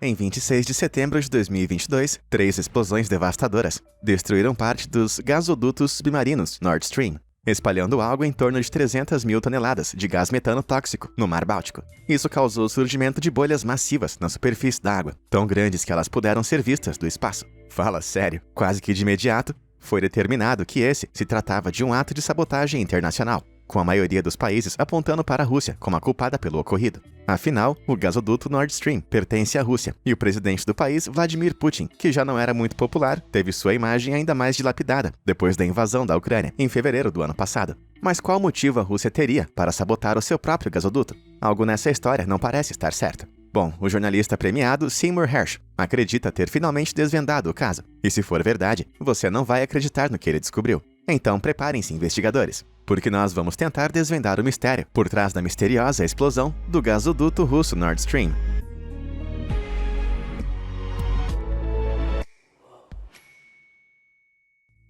Em 26 de setembro de 2022, 3 explosões devastadoras destruíram parte dos gasodutos submarinos Nord Stream, espalhando algo em torno de 300 mil toneladas de gás metano tóxico no Mar Báltico. Isso causou o surgimento de bolhas massivas na superfície da água, tão grandes que elas puderam ser vistas do espaço. Fala sério, quase que de imediato, foi determinado que esse se tratava de um ato de sabotagem internacional, com a maioria dos países apontando para a Rússia como a culpada pelo ocorrido. Afinal, o gasoduto Nord Stream pertence à Rússia, e o presidente do país, Vladimir Putin, que já não era muito popular, teve sua imagem ainda mais dilapidada depois da invasão da Ucrânia, em fevereiro do ano passado. Mas qual motivo a Rússia teria para sabotar o seu próprio gasoduto? Algo nessa história não parece estar certo. Bom, o jornalista premiado Seymour Hersh acredita ter finalmente desvendado o caso. E se for verdade, você não vai acreditar no que ele descobriu. Então preparem-se, investigadores, porque nós vamos tentar desvendar o mistério por trás da misteriosa explosão do gasoduto russo Nord Stream.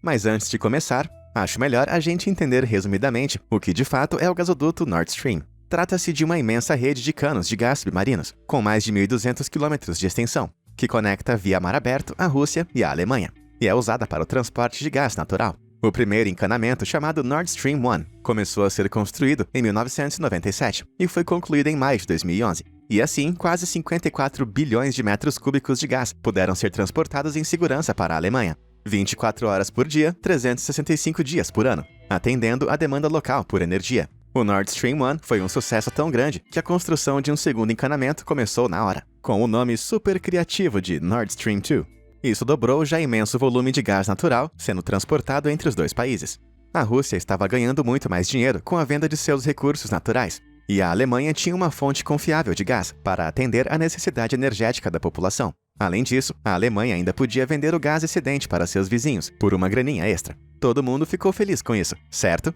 Mas antes de começar, acho melhor a gente entender resumidamente o que de fato é o gasoduto Nord Stream. Trata-se de uma imensa rede de canos de gás submarinos, com mais de 1.200 quilômetros de extensão, que conecta via mar aberto a Rússia e a Alemanha, e é usada para o transporte de gás natural. O primeiro encanamento, chamado Nord Stream 1, começou a ser construído em 1997 e foi concluído em maio de 2011. E assim, quase 54 bilhões de metros cúbicos de gás puderam ser transportados em segurança para a Alemanha, 24 horas por dia, 365 dias por ano, atendendo à demanda local por energia. O Nord Stream 1 foi um sucesso tão grande que a construção de um segundo encanamento começou na hora, com o nome super criativo de Nord Stream 2. Isso dobrou já imenso volume de gás natural sendo transportado entre os dois países. A Rússia estava ganhando muito mais dinheiro com a venda de seus recursos naturais, e a Alemanha tinha uma fonte confiável de gás para atender à necessidade energética da população. Além disso, a Alemanha ainda podia vender o gás excedente para seus vizinhos, por uma graninha extra. Todo mundo ficou feliz com isso, certo?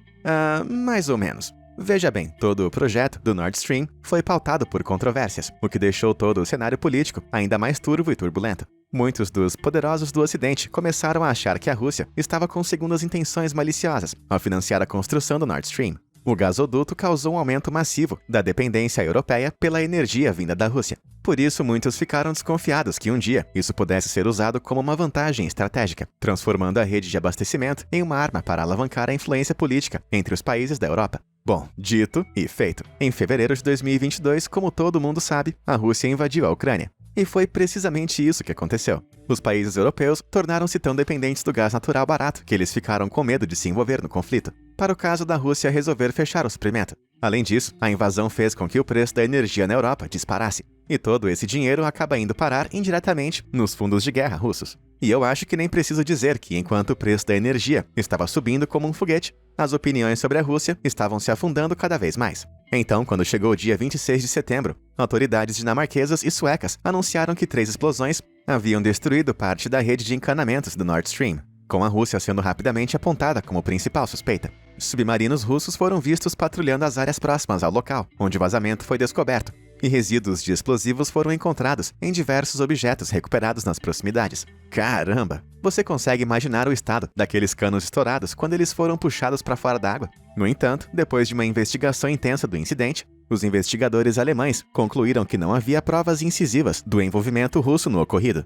Mais ou menos. Veja bem, todo o projeto do Nord Stream foi pautado por controvérsias, o que deixou todo o cenário político ainda mais turvo e turbulento. Muitos dos poderosos do Ocidente começaram a achar que a Rússia estava com segundas intenções maliciosas ao financiar a construção do Nord Stream. O gasoduto causou um aumento massivo da dependência europeia pela energia vinda da Rússia. Por isso, muitos ficaram desconfiados que um dia isso pudesse ser usado como uma vantagem estratégica, transformando a rede de abastecimento em uma arma para alavancar a influência política entre os países da Europa. Bom, dito e feito. Em fevereiro de 2022, como todo mundo sabe, a Rússia invadiu a Ucrânia. E foi precisamente isso que aconteceu. Os países europeus tornaram-se tão dependentes do gás natural barato que eles ficaram com medo de se envolver no conflito, para o caso da Rússia resolver fechar o suprimento. Além disso, a invasão fez com que o preço da energia na Europa disparasse, e todo esse dinheiro acaba indo parar indiretamente nos fundos de guerra russos. E eu acho que nem preciso dizer que, enquanto o preço da energia estava subindo como um foguete, as opiniões sobre a Rússia estavam se afundando cada vez mais. Então, quando chegou o dia 26 de setembro, autoridades dinamarquesas e suecas anunciaram que 3 explosões haviam destruído parte da rede de encanamentos do Nord Stream, com a Rússia sendo rapidamente apontada como principal suspeita. Submarinos russos foram vistos patrulhando as áreas próximas ao local, onde o vazamento foi descoberto, e resíduos de explosivos foram encontrados em diversos objetos recuperados nas proximidades. Caramba! Você consegue imaginar o estado daqueles canos estourados quando eles foram puxados para fora da água? No entanto, depois de uma investigação intensa do incidente, os investigadores alemães concluíram que não havia provas incisivas do envolvimento russo no ocorrido.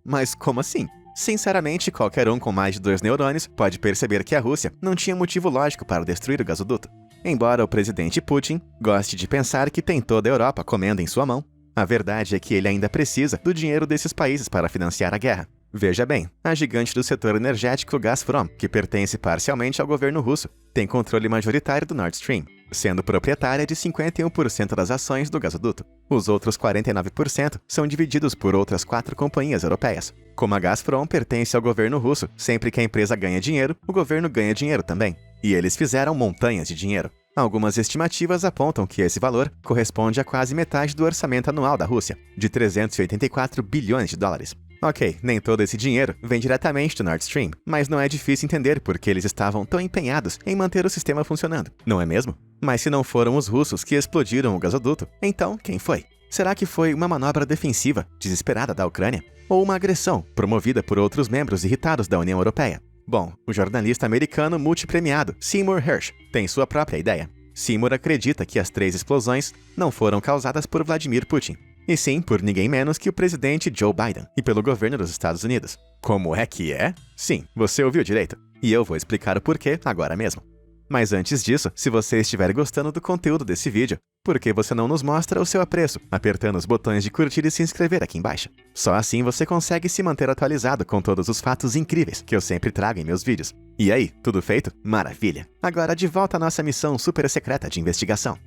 Mas como assim? Sinceramente, qualquer um com mais de 2 neurônios pode perceber que a Rússia não tinha motivo lógico para destruir o gasoduto. Embora o presidente Putin goste de pensar que tem toda a Europa comendo em sua mão, a verdade é que ele ainda precisa do dinheiro desses países para financiar a guerra. Veja bem, a gigante do setor energético Gazprom, que pertence parcialmente ao governo russo, tem controle majoritário do Nord Stream, sendo proprietária de 51% das ações do gasoduto. Os outros 49% são divididos por outras 4 companhias europeias. Como a Gazprom pertence ao governo russo, sempre que a empresa ganha dinheiro, o governo ganha dinheiro também. E eles fizeram montanhas de dinheiro. Algumas estimativas apontam que esse valor corresponde a quase metade do orçamento anual da Rússia, de 384 bilhões de dólares. Ok, nem todo esse dinheiro vem diretamente do Nord Stream, mas não é difícil entender por que eles estavam tão empenhados em manter o sistema funcionando, não é mesmo? Mas se não foram os russos que explodiram o gasoduto, então quem foi? Será que foi uma manobra defensiva, desesperada da Ucrânia? Ou uma agressão, promovida por outros membros irritados da União Europeia? Bom, o jornalista americano multipremiado Seymour Hersh tem sua própria ideia. Seymour acredita que as 3 explosões não foram causadas por Vladimir Putin, E sim, por ninguém menos que o presidente Joe Biden e pelo governo dos Estados Unidos. Como é que é? Sim, você ouviu direito. E eu vou explicar o porquê agora mesmo. Mas antes disso, se você estiver gostando do conteúdo desse vídeo, por que você não nos mostra o seu apreço, apertando os botões de curtir e se inscrever aqui embaixo? Só assim você consegue se manter atualizado com todos os fatos incríveis que eu sempre trago em meus vídeos. E aí, tudo feito? Maravilha! Agora de volta à nossa missão super secreta de investigação.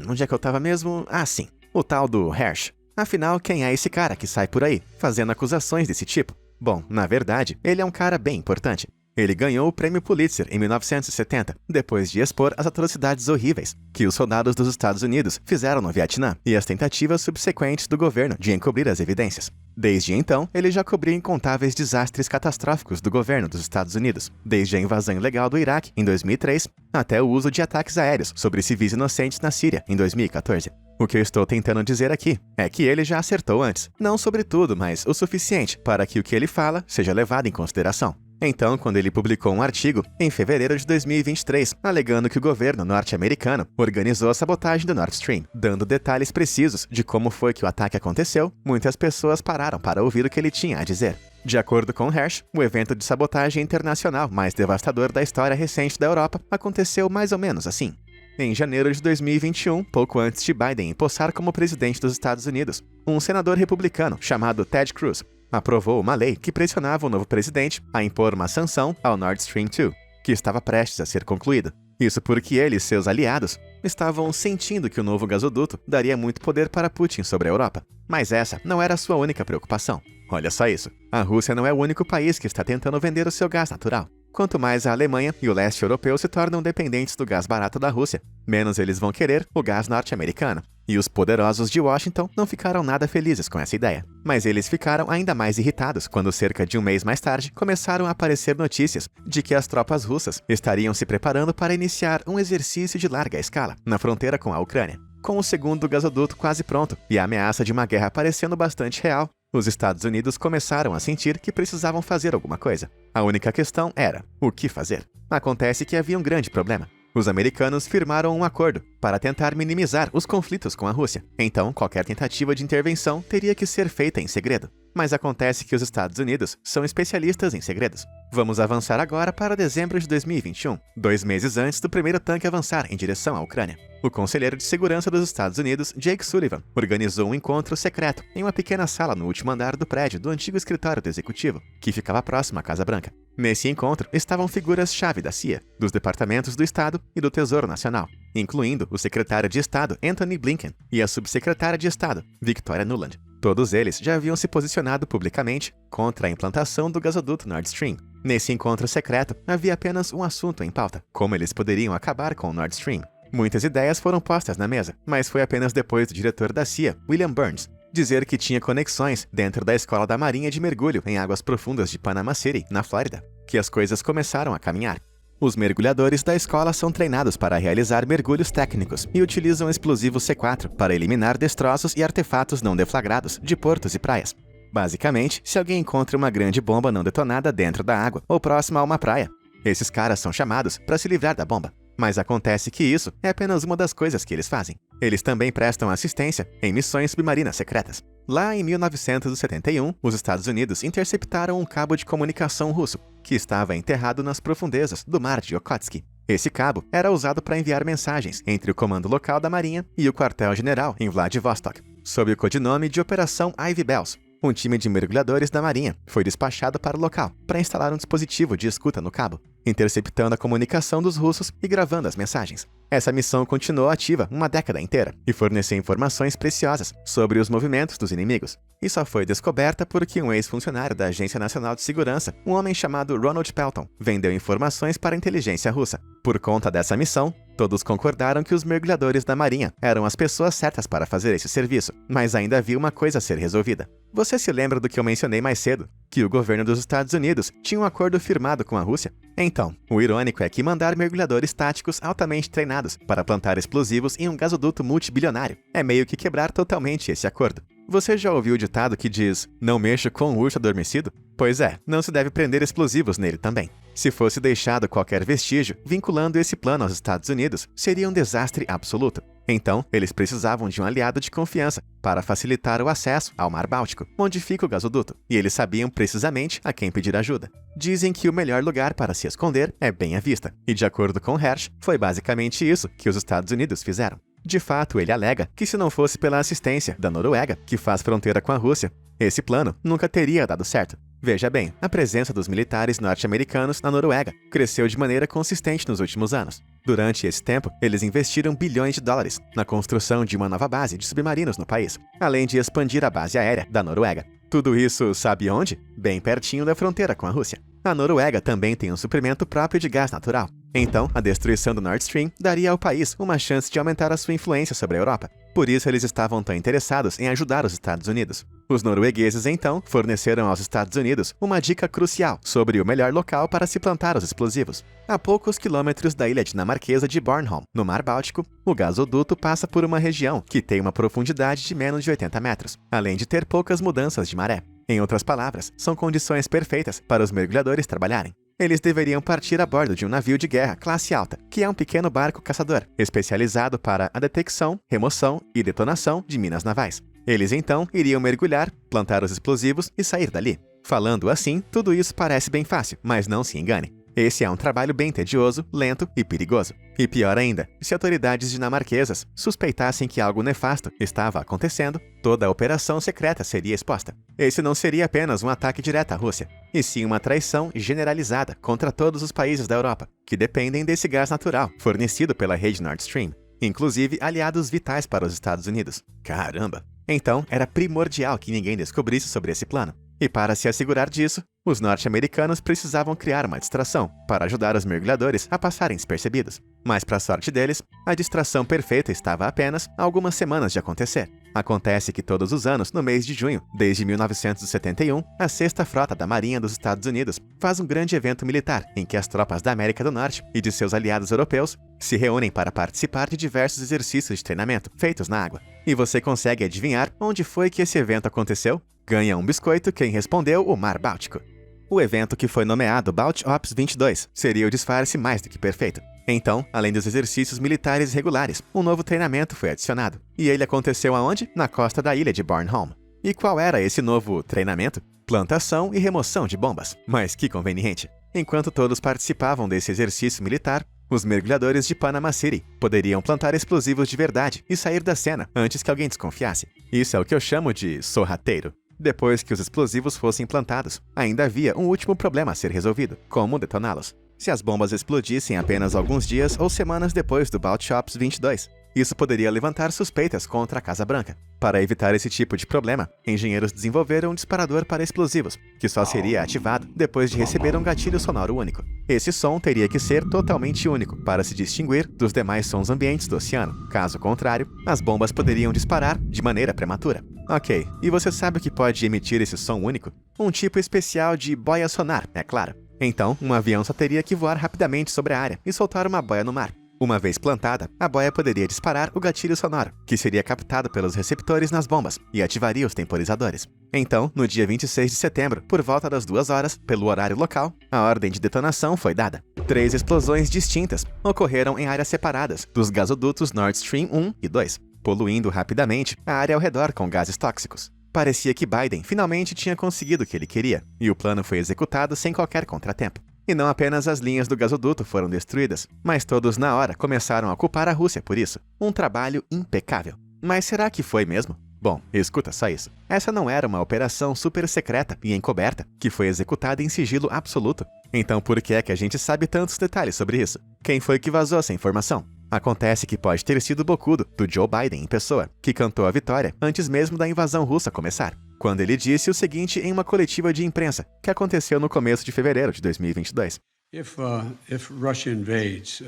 Onde é que eu tava mesmo? Ah, sim. O tal do Hersh. Afinal, quem é esse cara que sai por aí, fazendo acusações desse tipo? Bom, na verdade, ele é um cara bem importante. Ele ganhou o prêmio Pulitzer em 1970, depois de expor as atrocidades horríveis que os soldados dos Estados Unidos fizeram no Vietnã e as tentativas subsequentes do governo de encobrir as evidências. Desde então, ele já cobriu incontáveis desastres catastróficos do governo dos Estados Unidos, desde a invasão ilegal do Iraque, em 2003, até o uso de ataques aéreos sobre civis inocentes na Síria, em 2014. O que eu estou tentando dizer aqui é que ele já acertou antes, não sobre tudo, mas o suficiente para que o que ele fala seja levado em consideração. Então, quando ele publicou um artigo em fevereiro de 2023, alegando que o governo norte-americano organizou a sabotagem do Nord Stream, dando detalhes precisos de como foi que o ataque aconteceu, muitas pessoas pararam para ouvir o que ele tinha a dizer. De acordo com Hersh, o evento de sabotagem internacional mais devastador da história recente da Europa aconteceu mais ou menos assim. Em janeiro de 2021, pouco antes de Biden empossar como presidente dos Estados Unidos, um senador republicano chamado Ted Cruz aprovou uma lei que pressionava o novo presidente a impor uma sanção ao Nord Stream 2, que estava prestes a ser concluído. Isso porque ele e seus aliados estavam sentindo que o novo gasoduto daria muito poder para Putin sobre a Europa. Mas essa não era a sua única preocupação. Olha só isso, a Rússia não é o único país que está tentando vender o seu gás natural. Quanto mais a Alemanha e o leste europeu se tornam dependentes do gás barato da Rússia, menos eles vão querer o gás norte-americano. E os poderosos de Washington não ficaram nada felizes com essa ideia. Mas eles ficaram ainda mais irritados quando, cerca de um mês mais tarde, começaram a aparecer notícias de que as tropas russas estariam se preparando para iniciar um exercício de larga escala na fronteira com a Ucrânia. Com o segundo gasoduto quase pronto e a ameaça de uma guerra parecendo bastante real, os Estados Unidos começaram a sentir que precisavam fazer alguma coisa. A única questão era, o que fazer? Acontece que havia um grande problema. Os americanos firmaram um acordo para tentar minimizar os conflitos com a Rússia. Então, qualquer tentativa de intervenção teria que ser feita em segredo. Mas acontece que os Estados Unidos são especialistas em segredos. Vamos avançar agora para dezembro de 2021, 2 meses antes do primeiro tanque avançar em direção à Ucrânia. O conselheiro de segurança dos Estados Unidos, Jake Sullivan, organizou um encontro secreto em uma pequena sala no último andar do prédio do antigo escritório do executivo, que ficava próximo à Casa Branca. Nesse encontro estavam figuras-chave da CIA, dos departamentos do Estado e do Tesouro Nacional, incluindo o secretário de Estado Antony Blinken e a subsecretária de Estado, Victoria Nuland. Todos eles já haviam se posicionado publicamente contra a implantação do gasoduto Nord Stream. Nesse encontro secreto, havia apenas um assunto em pauta: como eles poderiam acabar com o Nord Stream. Muitas ideias foram postas na mesa, mas foi apenas depois do diretor da CIA, William Burns, dizer que tinha conexões dentro da Escola da Marinha de Mergulho em águas profundas de Panama City, na Flórida, que as coisas começaram a caminhar. Os mergulhadores da escola são treinados para realizar mergulhos técnicos e utilizam explosivo C4 para eliminar destroços e artefatos não deflagrados de portos e praias. Basicamente, se alguém encontra uma grande bomba não detonada dentro da água ou próxima a uma praia, esses caras são chamados para se livrar da bomba. Mas acontece que isso é apenas uma das coisas que eles fazem. Eles também prestam assistência em missões submarinas secretas. Lá em 1971, os Estados Unidos interceptaram um cabo de comunicação russo, que estava enterrado nas profundezas do mar de Okhotsk. Esse cabo era usado para enviar mensagens entre o comando local da Marinha e o quartel-general em Vladivostok, sob o codinome de Operação Ivy Bells. Um time de mergulhadores da Marinha foi despachado para o local para instalar um dispositivo de escuta no cabo, interceptando a comunicação dos russos e gravando as mensagens. Essa missão continuou ativa uma década inteira e forneceu informações preciosas sobre os movimentos dos inimigos. E só foi descoberta porque um ex-funcionário da Agência Nacional de Segurança, um homem chamado Ronald Pelton, vendeu informações para a inteligência russa. Por conta dessa missão, todos concordaram que os mergulhadores da Marinha eram as pessoas certas para fazer esse serviço, mas ainda havia uma coisa a ser resolvida. Você se lembra do que eu mencionei mais cedo? Que o governo dos Estados Unidos tinha um acordo firmado com a Rússia? Então, o irônico é que mandar mergulhadores táticos altamente treinados para plantar explosivos em um gasoduto multibilionário é meio que quebrar totalmente esse acordo. Você já ouviu o ditado que diz, não mexa com um urso adormecido? Pois é, não se deve prender explosivos nele também. Se fosse deixado qualquer vestígio vinculando esse plano aos Estados Unidos, seria um desastre absoluto. Então, eles precisavam de um aliado de confiança para facilitar o acesso ao Mar Báltico, onde fica o gasoduto, e eles sabiam precisamente a quem pedir ajuda. Dizem que o melhor lugar para se esconder é bem à vista, e de acordo com Hersh, foi basicamente isso que os Estados Unidos fizeram. De fato, ele alega que se não fosse pela assistência da Noruega, que faz fronteira com a Rússia, esse plano nunca teria dado certo. Veja bem, a presença dos militares norte-americanos na Noruega cresceu de maneira consistente nos últimos anos. Durante esse tempo, eles investiram bilhões de dólares na construção de uma nova base de submarinos no país, além de expandir a base aérea da Noruega. Tudo isso sabe onde? Bem pertinho da fronteira com a Rússia. A Noruega também tem um suprimento próprio de gás natural. Então, a destruição do Nord Stream daria ao país uma chance de aumentar a sua influência sobre a Europa. Por isso, eles estavam tão interessados em ajudar os Estados Unidos. Os noruegueses, então, forneceram aos Estados Unidos uma dica crucial sobre o melhor local para se plantar os explosivos. A poucos quilômetros da ilha dinamarquesa de Bornholm, no Mar Báltico, o gasoduto passa por uma região que tem uma profundidade de menos de 80 metros, além de ter poucas mudanças de maré. Em outras palavras, são condições perfeitas para os mergulhadores trabalharem. Eles deveriam partir a bordo de um navio de guerra classe alta, que é um pequeno barco caçador, especializado para a detecção, remoção e detonação de minas navais. Eles então iriam mergulhar, plantar os explosivos e sair dali. Falando assim, tudo isso parece bem fácil, mas não se engane. Esse é um trabalho bem tedioso, lento e perigoso. E pior ainda, se autoridades dinamarquesas suspeitassem que algo nefasto estava acontecendo, toda a operação secreta seria exposta. Esse não seria apenas um ataque direto à Rússia, e sim uma traição generalizada contra todos os países da Europa, que dependem desse gás natural fornecido pela rede Nord Stream, inclusive aliados vitais para os Estados Unidos. Caramba! Então, era primordial que ninguém descobrisse sobre esse plano. E para se assegurar disso, os norte-americanos precisavam criar uma distração para ajudar os mergulhadores a passarem despercebidos. Mas, para a sorte deles, a distração perfeita estava a apenas algumas semanas de acontecer. Acontece que todos os anos, no mês de junho, desde 1971, a 6ª Frota da Marinha dos Estados Unidos faz um grande evento militar em que as tropas da América do Norte e de seus aliados europeus se reúnem para participar de diversos exercícios de treinamento feitos na água. E você consegue adivinhar onde foi que esse evento aconteceu? Ganha um biscoito quem respondeu o Mar Báltico. O evento, que foi nomeado Baltic Ops 22, seria o disfarce mais do que perfeito. Então, além dos exercícios militares regulares, um novo treinamento foi adicionado. E ele aconteceu aonde? Na costa da ilha de Bornholm. E qual era esse novo treinamento? Plantação e remoção de bombas. Mas que conveniente! Enquanto todos participavam desse exercício militar, os mergulhadores de Panama City poderiam plantar explosivos de verdade e sair da cena antes que alguém desconfiasse. Isso é o que eu chamo de sorrateiro. Depois que os explosivos fossem plantados, ainda havia um último problema a ser resolvido: como detoná-los. Se as bombas explodissem apenas alguns dias ou semanas depois do Baltic Ops 22, isso poderia levantar suspeitas contra a Casa Branca. Para evitar esse tipo de problema, engenheiros desenvolveram um disparador para explosivos, que só seria ativado depois de receber um gatilho sonoro único. Esse som teria que ser totalmente único para se distinguir dos demais sons ambientes do oceano. Caso contrário, as bombas poderiam disparar de maneira prematura. Ok, e você sabe o que pode emitir esse som único? Um tipo especial de boia sonar, é claro. Então, um avião só teria que voar rapidamente sobre a área e soltar uma boia no mar. Uma vez plantada, a boia poderia disparar o gatilho sonoro, que seria captado pelos receptores nas bombas e ativaria os temporizadores. Então, no dia 26 de setembro, por volta das 2 horas, pelo horário local, a ordem de detonação foi dada. 3 explosões distintas ocorreram em áreas separadas dos gasodutos Nord Stream 1 e 2, poluindo rapidamente a área ao redor com gases tóxicos. Parecia que Biden finalmente tinha conseguido o que ele queria, e o plano foi executado sem qualquer contratempo. E não apenas as linhas do gasoduto foram destruídas, mas todos na hora começaram a culpar a Rússia por isso. Um trabalho impecável. Mas será que foi mesmo? Bom, escuta só isso. Essa não era uma operação super secreta e encoberta, que foi executada em sigilo absoluto. Então por que é que a gente sabe tantos detalhes sobre isso? Quem foi que vazou essa informação? Acontece que pode ter sido o bocudo do Joe Biden em pessoa, que cantou a vitória antes mesmo da invasão russa começar, quando ele disse o seguinte em uma coletiva de imprensa, que aconteceu no começo de fevereiro de 2022. If Russia invades,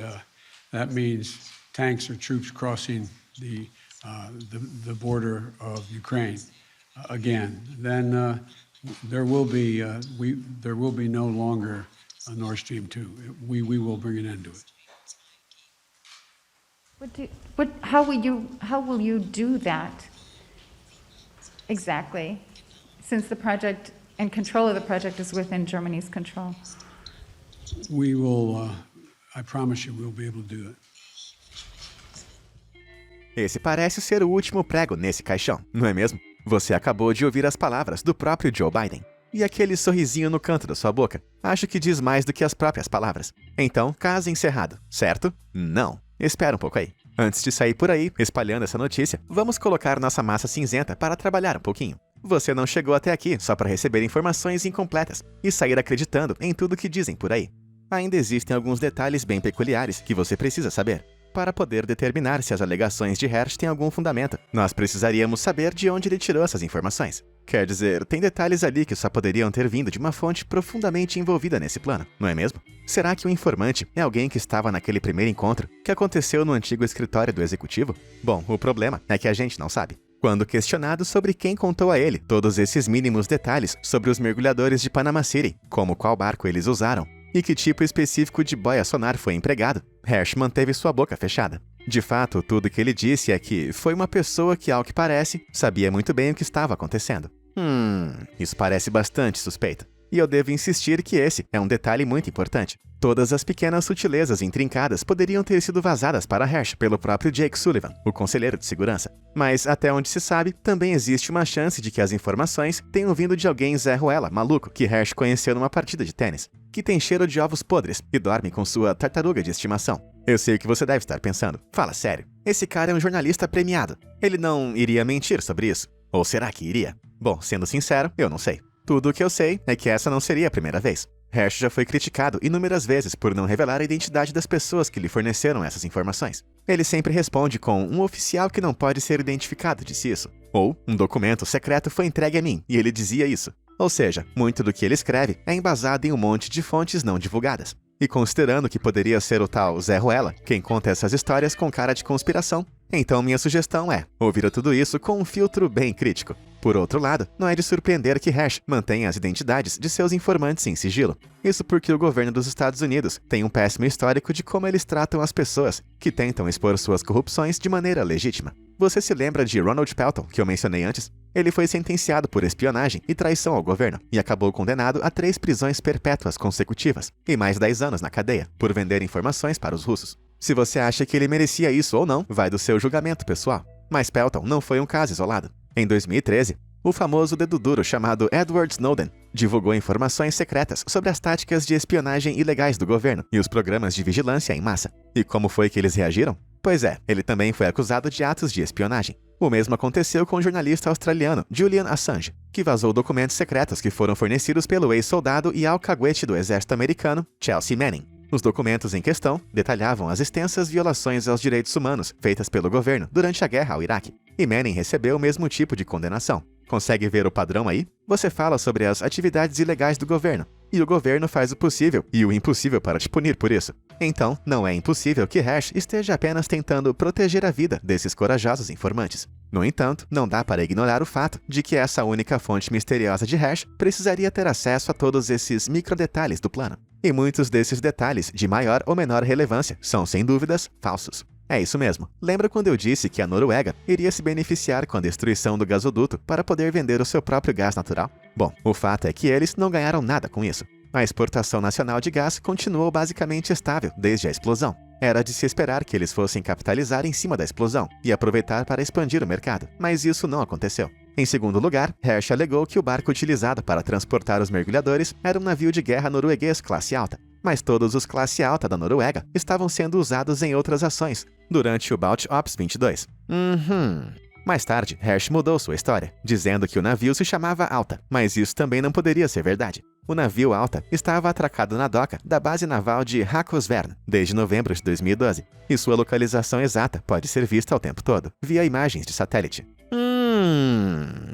that means tanks or troops crossing the border of Ukraine again. Then there will be no longer a Nord Stream 2. We will bring an end to it. How will you do that exactly, since the project and control of the project is within Germany's control? We will, I promise you, we'll be able to do it. esse parece ser o último prego nesse caixão, não é mesmo? Você acabou de ouvir as palavras do próprio Joe Biden. E aquele sorrisinho no canto da sua boca, acho que diz mais do que as próprias palavras. Então, caso encerrado, certo? Não. Espera um pouco aí. Antes de sair por aí, espalhando essa notícia, vamos colocar nossa massa cinzenta para trabalhar um pouquinho. Você não chegou até aqui só para receber informações incompletas e sair acreditando em tudo que dizem por aí. Ainda existem alguns detalhes bem peculiares que você precisa saber. Para poder determinar se as alegações de Hersh têm algum fundamento, nós precisaríamos saber de onde ele tirou essas informações. Quer dizer, tem detalhes ali que só poderiam ter vindo de uma fonte profundamente envolvida nesse plano, não é mesmo? Será que o informante é alguém que estava naquele primeiro encontro que aconteceu no antigo escritório do executivo? Bom, o problema é que a gente não sabe. Quando questionado sobre quem contou a ele todos esses mínimos detalhes sobre os mergulhadores de Panama City, como qual barco eles usaram e que tipo específico de boia sonar foi empregado, Hersh manteve sua boca fechada. De fato, tudo que ele disse é que foi uma pessoa que, ao que parece, sabia muito bem o que estava acontecendo. Isso parece bastante suspeito. E eu devo insistir que esse é um detalhe muito importante. Todas as pequenas sutilezas intrincadas poderiam ter sido vazadas para Hersh pelo próprio Jake Sullivan, o conselheiro de segurança. Mas, até onde se sabe, também existe uma chance de que as informações tenham vindo de alguém Zé Ruela, maluco, que Hersh conheceu numa partida de tênis, que tem cheiro de ovos podres e dorme com sua tartaruga de estimação. Eu sei o que você deve estar pensando. Fala sério. Esse cara é um jornalista premiado. Ele não iria mentir sobre isso? Ou será que iria? Bom, sendo sincero, eu não sei. Tudo o que eu sei é que essa não seria a primeira vez. Hersh já foi criticado inúmeras vezes por não revelar a identidade das pessoas que lhe forneceram essas informações. Ele sempre responde com um oficial que não pode ser identificado disse isso. Ou um documento secreto foi entregue a mim e ele dizia isso. Ou seja, muito do que ele escreve é embasado em um monte de fontes não divulgadas. E considerando que poderia ser o tal Zé Ruela quem conta essas histórias com cara de conspiração, então minha sugestão é ouvir tudo isso com um filtro bem crítico. Por outro lado, não é de surpreender que Hersh mantenha as identidades de seus informantes em sigilo. Isso porque o governo dos Estados Unidos tem um péssimo histórico de como eles tratam as pessoas que tentam expor suas corrupções de maneira legítima. Você se lembra de Ronald Pelton, que eu mencionei antes? Ele foi sentenciado por espionagem e traição ao governo e acabou condenado a 3 prisões perpétuas consecutivas e mais 10 anos na cadeia por vender informações para os russos. Se você acha que ele merecia isso ou não, vai do seu julgamento pessoal. Mas Pelton não foi um caso isolado. Em 2013, o famoso dedo duro chamado Edward Snowden divulgou informações secretas sobre as táticas de espionagem ilegais do governo e os programas de vigilância em massa. E como foi que eles reagiram? Pois é, ele também foi acusado de atos de espionagem. O mesmo aconteceu com o jornalista australiano Julian Assange, que vazou documentos secretos que foram fornecidos pelo ex-soldado e alcaguete do exército americano, Chelsea Manning. Os documentos em questão detalhavam as extensas violações aos direitos humanos feitas pelo governo durante a guerra ao Iraque, e Manning recebeu o mesmo tipo de condenação. Consegue ver o padrão aí? Você fala sobre as atividades ilegais do governo, e o governo faz o possível e o impossível para te punir por isso. Então, não é impossível que Hersh esteja apenas tentando proteger a vida desses corajosos informantes. No entanto, não dá para ignorar o fato de que essa única fonte misteriosa de Hersh precisaria ter acesso a todos esses microdetalhes do plano. E muitos desses detalhes, de maior ou menor relevância, são, sem dúvidas, falsos. É isso mesmo. Lembra quando eu disse que a Noruega iria se beneficiar com a destruição do gasoduto para poder vender o seu próprio gás natural? Bom, o fato é que eles não ganharam nada com isso. A exportação nacional de gás continuou basicamente estável desde a explosão. Era de se esperar que eles fossem capitalizar em cima da explosão e aproveitar para expandir o mercado, mas isso não aconteceu. Em segundo lugar, Hersh alegou que o barco utilizado para transportar os mergulhadores era um navio de guerra norueguês classe alta, mas todos os classe alta da Noruega estavam sendo usados em outras ações, durante o Baltic Ops 22. Mais tarde, Hersh mudou sua história, dizendo que o navio se chamava Alta, mas isso também não poderia ser verdade. O navio Alta estava atracado na doca da base naval de Haakonsvern desde novembro de 2012, e sua localização exata pode ser vista ao tempo todo, via imagens de satélite.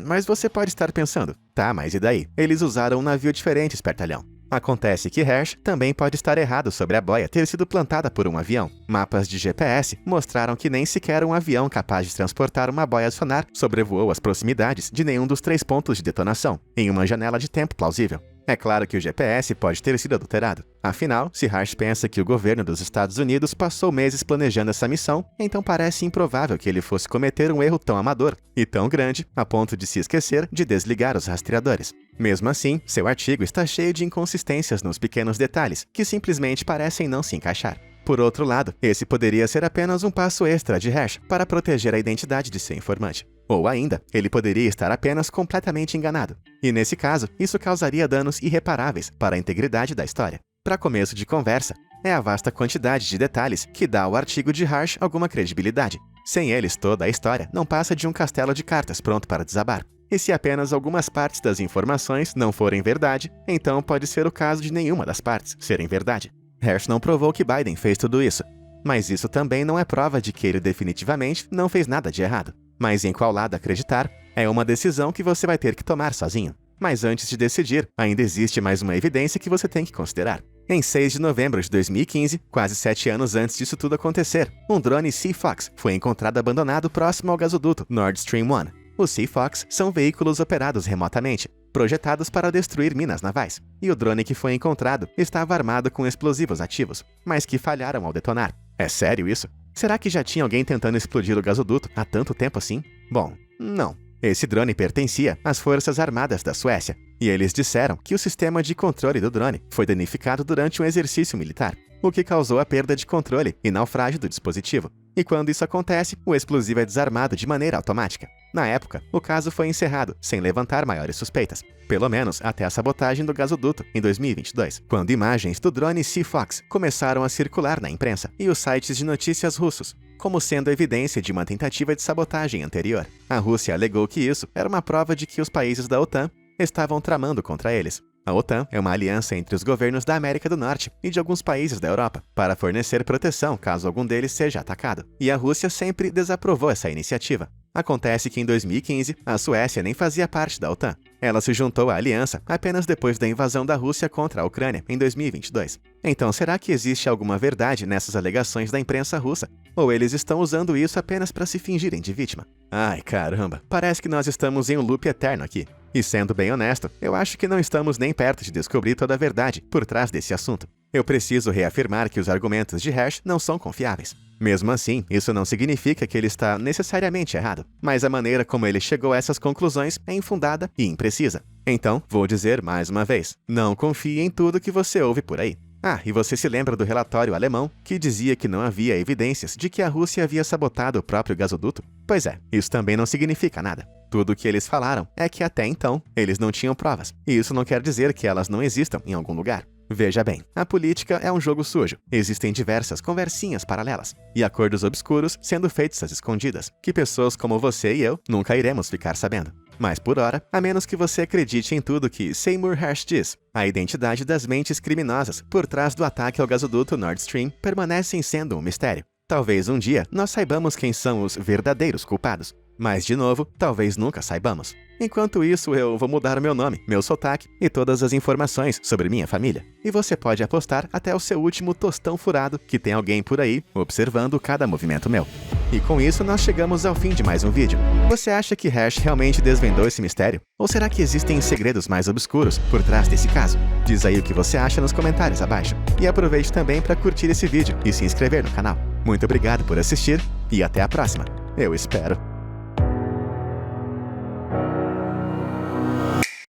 Mas você pode estar pensando, tá, mas e daí? Eles usaram um navio diferente, espertalhão. Acontece que Hersh também pode estar errado sobre a boia ter sido plantada por um avião. Mapas de GPS mostraram que nem sequer um avião capaz de transportar uma boia sonar sobrevoou as proximidades de nenhum dos 3 pontos de detonação, em uma janela de tempo plausível. É claro que o GPS pode ter sido adulterado. Afinal, se Hersh pensa que o governo dos Estados Unidos passou meses planejando essa missão, então parece improvável que ele fosse cometer um erro tão amador e tão grande a ponto de se esquecer de desligar os rastreadores. Mesmo assim, seu artigo está cheio de inconsistências nos pequenos detalhes, que simplesmente parecem não se encaixar. Por outro lado, esse poderia ser apenas um passo extra de Hersh para proteger a identidade de seu informante. Ou ainda, ele poderia estar apenas completamente enganado. E nesse caso, isso causaria danos irreparáveis para a integridade da história. Para começo de conversa, é a vasta quantidade de detalhes que dá ao artigo de Hersh alguma credibilidade. Sem eles, toda a história não passa de um castelo de cartas pronto para desabar. E se apenas algumas partes das informações não forem verdade, então pode ser o caso de nenhuma das partes serem verdade. Hersh não provou que Biden fez tudo isso, mas isso também não é prova de que ele definitivamente não fez nada de errado. Mas em qual lado acreditar é uma decisão que você vai ter que tomar sozinho. Mas antes de decidir, ainda existe mais uma evidência que você tem que considerar. Em 6 de novembro de 2015, quase 7 anos antes disso tudo acontecer, um drone Sea Fox foi encontrado abandonado próximo ao gasoduto Nord Stream 1. Os Sea Fox são veículos operados remotamente, projetados para destruir minas navais, e o drone que foi encontrado estava armado com explosivos ativos, mas que falharam ao detonar. É sério isso? Será que já tinha alguém tentando explodir o gasoduto há tanto tempo assim? Bom, não. Esse drone pertencia às Forças Armadas da Suécia, e eles disseram que o sistema de controle do drone foi danificado durante um exercício militar, o que causou a perda de controle e naufrágio do dispositivo. E quando isso acontece, o explosivo é desarmado de maneira automática. Na época, o caso foi encerrado, sem levantar maiores suspeitas, pelo menos até a sabotagem do gasoduto em 2022, quando imagens do drone Sea Fox começaram a circular na imprensa e os sites de notícias russos, como sendo evidência de uma tentativa de sabotagem anterior. A Rússia alegou que isso era uma prova de que os países da OTAN estavam tramando contra eles. A OTAN é uma aliança entre os governos da América do Norte e de alguns países da Europa para fornecer proteção caso algum deles seja atacado. E a Rússia sempre desaprovou essa iniciativa. Acontece que em 2015, a Suécia nem fazia parte da OTAN. Ela se juntou à aliança apenas depois da invasão da Rússia contra a Ucrânia em 2022. Então, será que existe alguma verdade nessas alegações da imprensa russa? Ou eles estão usando isso apenas para se fingirem de vítima? Ai, caramba, parece que nós estamos em um loop eterno aqui. E sendo bem honesto, eu acho que não estamos nem perto de descobrir toda a verdade por trás desse assunto. Eu preciso reafirmar que os argumentos de Hersh não são confiáveis. Mesmo assim, isso não significa que ele está necessariamente errado, mas a maneira como ele chegou a essas conclusões é infundada e imprecisa. Então, vou dizer mais uma vez, não confie em tudo que você ouve por aí. Ah, e você se lembra do relatório alemão que dizia que não havia evidências de que a Rússia havia sabotado o próprio gasoduto? Pois é, isso também não significa nada. Tudo o que eles falaram é que até então, eles não tinham provas, e isso não quer dizer que elas não existam em algum lugar. Veja bem, a política é um jogo sujo. Existem diversas conversinhas paralelas e acordos obscuros sendo feitos às escondidas, que pessoas como você e eu nunca iremos ficar sabendo. Mas por ora, a menos que você acredite em tudo que Seymour Hersh diz, a identidade das mentes criminosas por trás do ataque ao gasoduto Nord Stream permanecem sendo um mistério. Talvez um dia nós saibamos quem são os verdadeiros culpados. Mas, de novo, talvez nunca saibamos. Enquanto isso, eu vou mudar o meu nome, meu sotaque e todas as informações sobre minha família. E você pode apostar até o seu último tostão furado que tem alguém por aí observando cada movimento meu. E com isso, nós chegamos ao fim de mais um vídeo. Você acha que Hersh realmente desvendou esse mistério? Ou será que existem segredos mais obscuros por trás desse caso? Diz aí o que você acha nos comentários abaixo. E aproveite também para curtir esse vídeo e se inscrever no canal. Muito obrigado por assistir e até a próxima. Eu espero.